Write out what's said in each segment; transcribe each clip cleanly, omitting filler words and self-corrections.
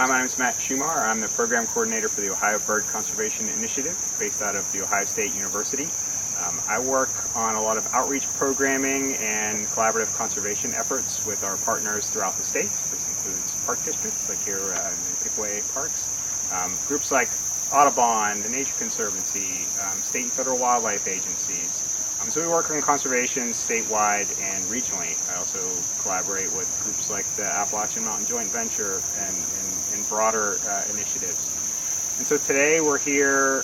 Hi, my name is Matt Shumar. I'm the program coordinator for the Ohio Bird Conservation Initiative based out of The Ohio State University. I work on a lot of outreach programming and collaborative conservation efforts with our partners throughout the state. This includes park districts like here in the Peewee parks, groups like Audubon, the Nature Conservancy, state and federal wildlife agencies. So we work on conservation statewide and regionally. I also collaborate with groups like the Appalachian Mountain Joint Venture and broader initiatives. And so today we're here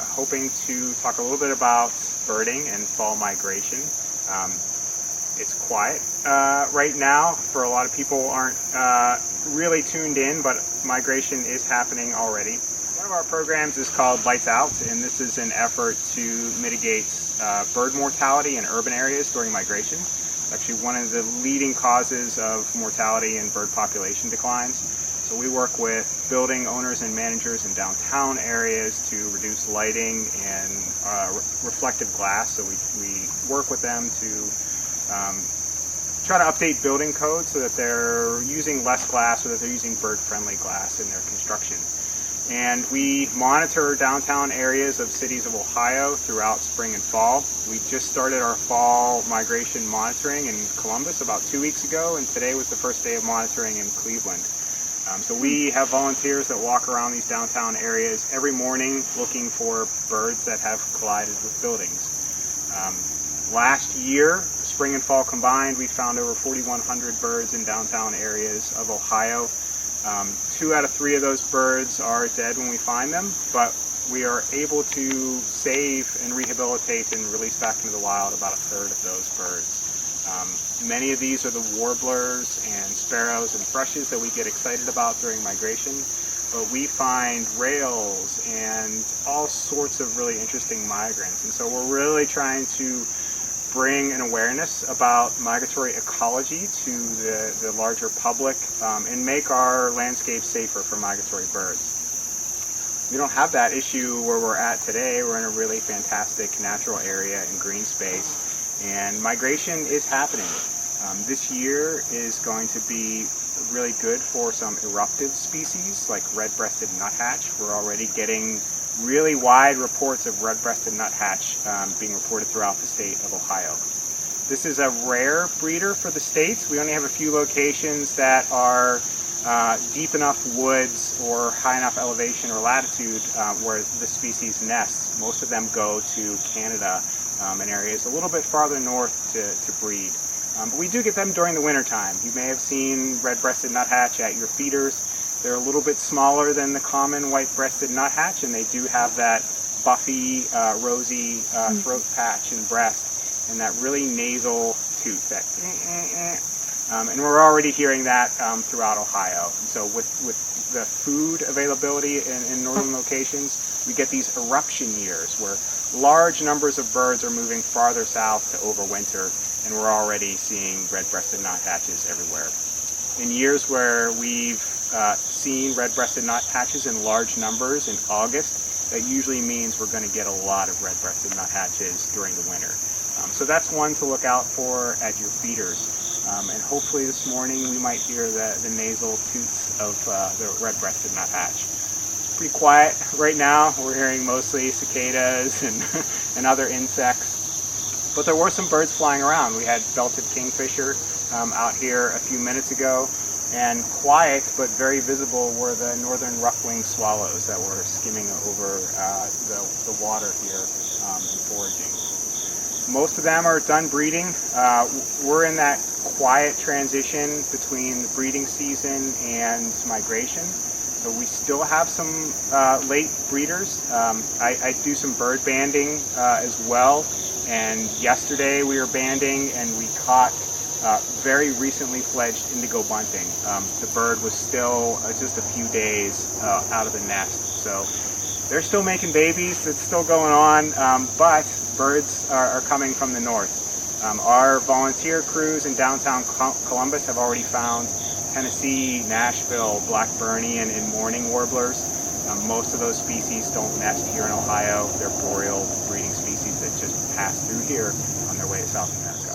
hoping to talk a little bit about birding and fall migration. It's quiet right now. For a lot of people aren't really tuned in, but migration is happening already. One of our programs is called Lights Out, and this is an effort to mitigate bird mortality in urban areas during migration. It's actually one of the leading causes of mortality and bird population declines. So we work with building owners and managers in downtown areas to reduce lighting and reflective glass. So we work with them to try to update building codes so that they're using less glass, so that they're using bird-friendly glass in their construction. And we monitor downtown areas of cities of Ohio throughout spring and fall. We just started our fall migration monitoring in Columbus about 2 weeks ago, and today was the first day of monitoring in Cleveland. So we have volunteers that walk around these downtown areas every morning looking for birds that have collided with buildings. Last year, spring and fall combined, we found over 4,100 birds in downtown areas of Ohio. 2 out of 3 of those birds are dead when we find them, but we are able to save and rehabilitate and release back into the wild about 1/3 of those birds. Many of these are the warblers and sparrows and thrushes that we get excited about during migration, but we find rails and all sorts of really interesting migrants. And so we're really trying to bring an awareness about migratory ecology to the larger public and make our landscape safer for migratory birds. We don't have that issue where we're at today. We're in a really fantastic natural area and green space, and migration is happening. This year is going to be really good for some eruptive species like red-breasted nuthatch. We're already getting really wide reports of red-breasted nuthatch being reported throughout the state of Ohio. This is a rare breeder for the state. We only have a few locations that are deep enough woods or high enough elevation or latitude where the species nests. Most of them go to Canada and areas a little bit farther north to breed. But we do get them during the winter time. You may have seen red-breasted nuthatch at your feeders. They're a little bit smaller than the common white-breasted nuthatch, and they do have that buffy, rosy throat patch and breast, and that really nasal toot, that and we're already hearing that throughout Ohio. And so with the food availability in northern locations, we get these eruption years where large numbers of birds are moving farther south to overwinter, and we're already seeing red-breasted nuthatches everywhere. In years where we've seen red-breasted nuthatches in large numbers in August, that usually means we're going to get a lot of red-breasted nuthatches during the winter. So that's one to look out for at your feeders. And hopefully this morning we might hear the nasal toots of the red-breasted nuthatch. It's pretty quiet right now. We're hearing mostly cicadas and other insects. But there were some birds flying around. We had belted kingfisher out here a few minutes ago, and quiet but very visible were the northern rough-winged swallows that were skimming over the water here and foraging. Most of them are done breeding. We're in that quiet transition between the breeding season and migration. So we still have some late breeders. I do some bird banding as well. And yesterday we were banding and we caught very recently fledged indigo bunting. The bird was still just a few days out of the nest. So they're still making babies. It's still going on, but birds are coming from the north. Our volunteer crews in downtown Columbus have already found Tennessee, Nashville, Blackburnian, and mourning warblers. Most of those species don't nest here in Ohio. They're boreal breeding species that just pass through here on their way to South America.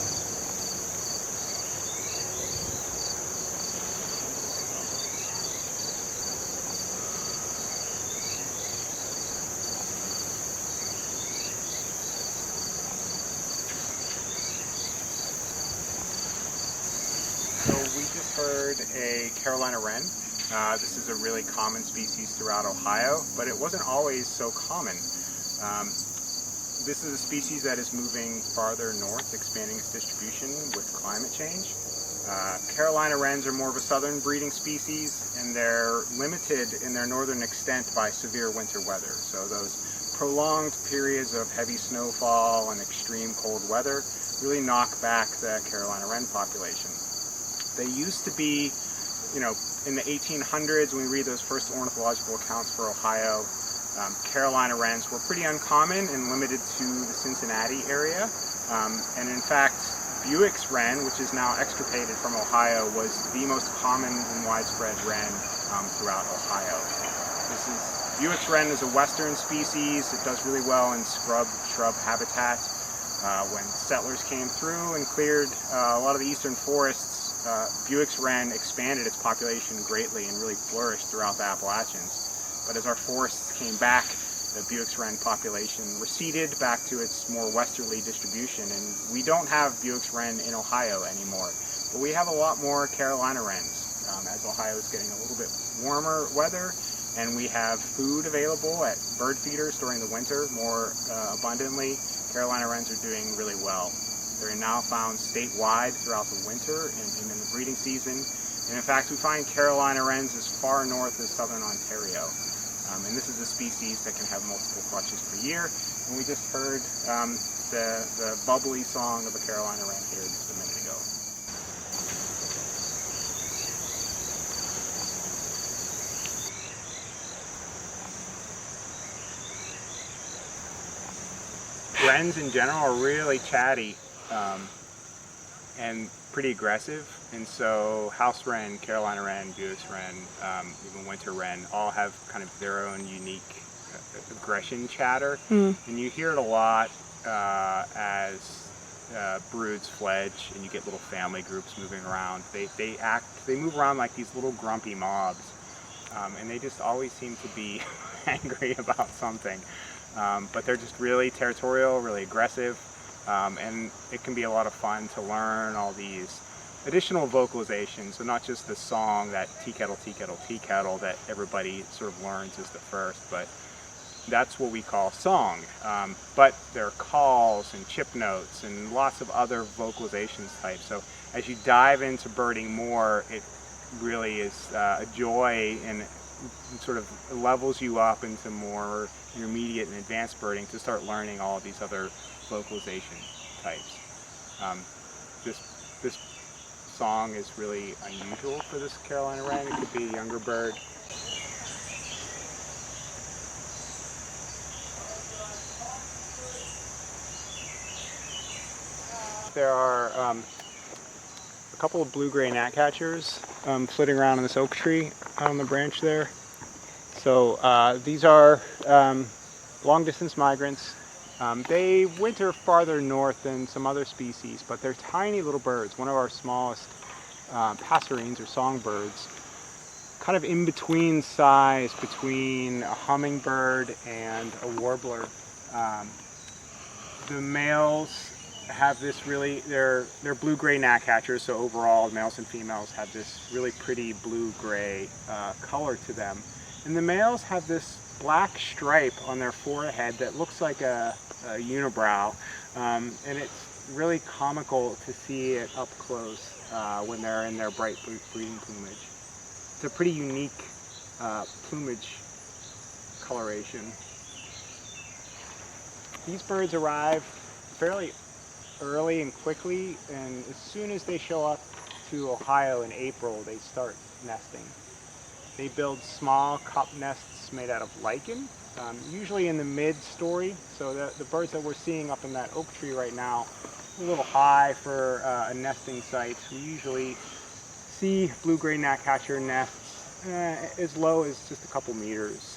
heard a Carolina wren. This is a really common species throughout Ohio, but it wasn't always so common. This is a species that is moving farther north, expanding its distribution with climate change. Carolina wrens are more of a southern breeding species, and they're limited in their northern extent by severe winter weather. So those prolonged periods of heavy snowfall and extreme cold weather really knock back the Carolina wren population. They used to be, in the 1800s, when we read those first ornithological accounts for Ohio, Carolina wrens were pretty uncommon and limited to the Cincinnati area. And in fact, Peewee's wren, which is now extirpated from Ohio, was the most common and widespread wren throughout Ohio. Peewee's wren is a western species. It does really well in shrub habitat. When settlers came through and cleared a lot of the eastern forests, Peewee's wren expanded its population greatly and really flourished throughout the Appalachians. But as our forests came back, the Peewee's wren population receded back to its more westerly distribution, and we don't have Peewee's wren in Ohio anymore. But we have a lot more Carolina wrens as Ohio is getting a little bit warmer weather, and we have food available at bird feeders during the winter more abundantly. Carolina wrens are doing really well. They're now found statewide throughout the winter and in the breeding season. And in fact, we find Carolina wrens as far north as southern Ontario. And this is a species that can have multiple flushes per year. And we just heard the bubbly song of a Carolina wren here just a minute ago. Wrens in general are really chatty and pretty aggressive, and so house wren, Carolina wren, Peewee's wren, even winter wren all have kind of their own unique aggression chatter, and you hear it a lot as broods fledge and you get little family groups moving around. They move around like these little grumpy mobs, and they just always seem to be angry about something. But they're just really territorial, really aggressive, and it can be a lot of fun to learn all these additional vocalizations. So not just the song, that tea kettle, tea kettle, tea kettle that everybody sort of learns as the first, but that's what we call song. But there are calls and chip notes and lots of other vocalizations types. So as you dive into birding more, it really is a joy, and sort of levels you up into more intermediate and advanced birding to start learning all of these other vocalization types. This song is really unusual for this Carolina wren. It could be a younger bird. There are a couple of blue-gray gnatcatchers flitting around in this oak tree out on the branch there. So these are long-distance migrants. They winter farther north than some other species, but they're tiny little birds. One of our smallest passerines or songbirds, kind of in between size between a hummingbird and a warbler. The males have this really, they're blue-gray gnatcatchers, so overall males and females have this really pretty blue-gray color to them. And the males have this black stripe on their forehead that looks like a unibrow, and it's really comical to see it up close when they're in their bright breeding plumage. It's a pretty unique plumage coloration. These birds arrive fairly early and quickly, and as soon as they show up to Ohio in April, they start nesting. They build small cup nests made out of lichen, usually in the mid-story. So the birds that we're seeing up in that oak tree right now, a little high for a nesting site. We usually see blue-gray gnatcatcher nests as low as just a couple meters,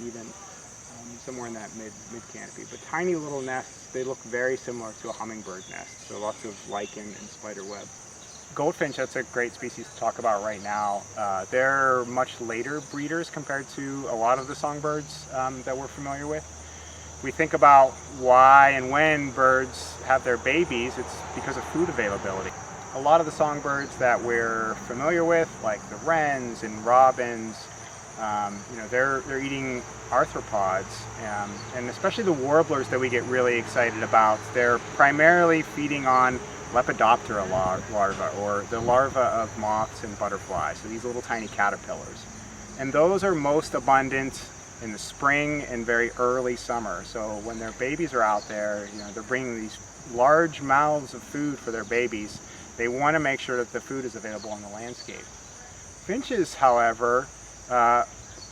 even somewhere in that mid canopy. But tiny little nests, they look very similar to a hummingbird nest. So lots of lichen and spider web. Goldfinch, that's a great species to talk about right now. They're much later breeders compared to a lot of the songbirds that we're familiar with. We think about why and when birds have their babies, it's because of food availability. a lot of the songbirds that we're familiar with, like the wrens and robins, they're eating arthropods, and especially the warblers that we get really excited about. They're primarily feeding on Lepidoptera larvae, or the larvae of moths and butterflies, so these little tiny caterpillars. And those are most abundant in the spring and very early summer. So when their babies are out there, they're bringing these large mouths of food for their babies. They want to make sure that the food is available on the landscape. Finches, however,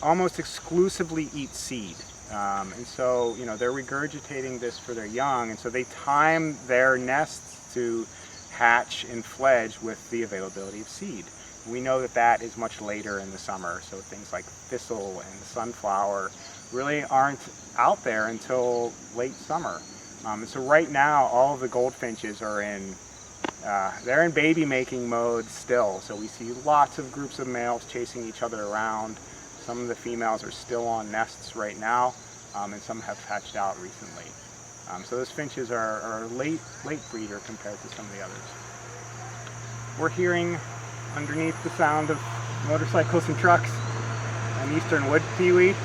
almost exclusively eat seed. And so, they're regurgitating this for their young, and so they time their nests to hatch and fledge with the availability of seed. We know that that is much later in the summer, so things like thistle and sunflower really aren't out there until late summer. And so right now, all of the goldfinches are they're in baby making mode still. So we see lots of groups of males chasing each other around. Some of the females are still on nests right now, and some have hatched out recently. So those finches are a late breeder compared to some of the others. We're hearing underneath the sound of motorcycles and trucks an eastern wood peewee.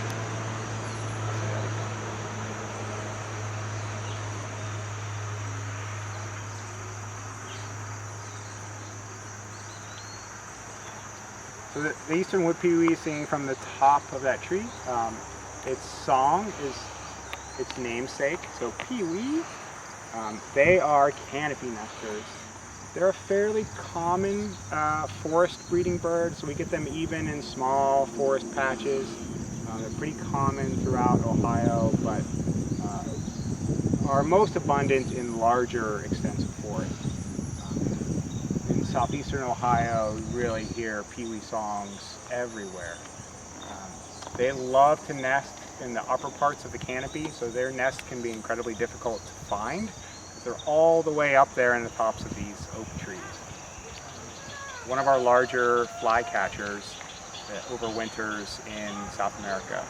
So the eastern wood peewee is singing from the top of that tree. Its song is its namesake, so peewee. They are canopy nesters. They're a fairly common forest breeding bird, so we get them even in small forest patches. They're pretty common throughout Ohio, but are most abundant in larger extensive forests. In southeastern Ohio, you really hear peewee songs everywhere. They love to nest in the upper parts of the canopy, so their nest can be incredibly difficult to find. They're all the way up there in the tops of these oak trees. One of our larger flycatchers that overwinters in South America.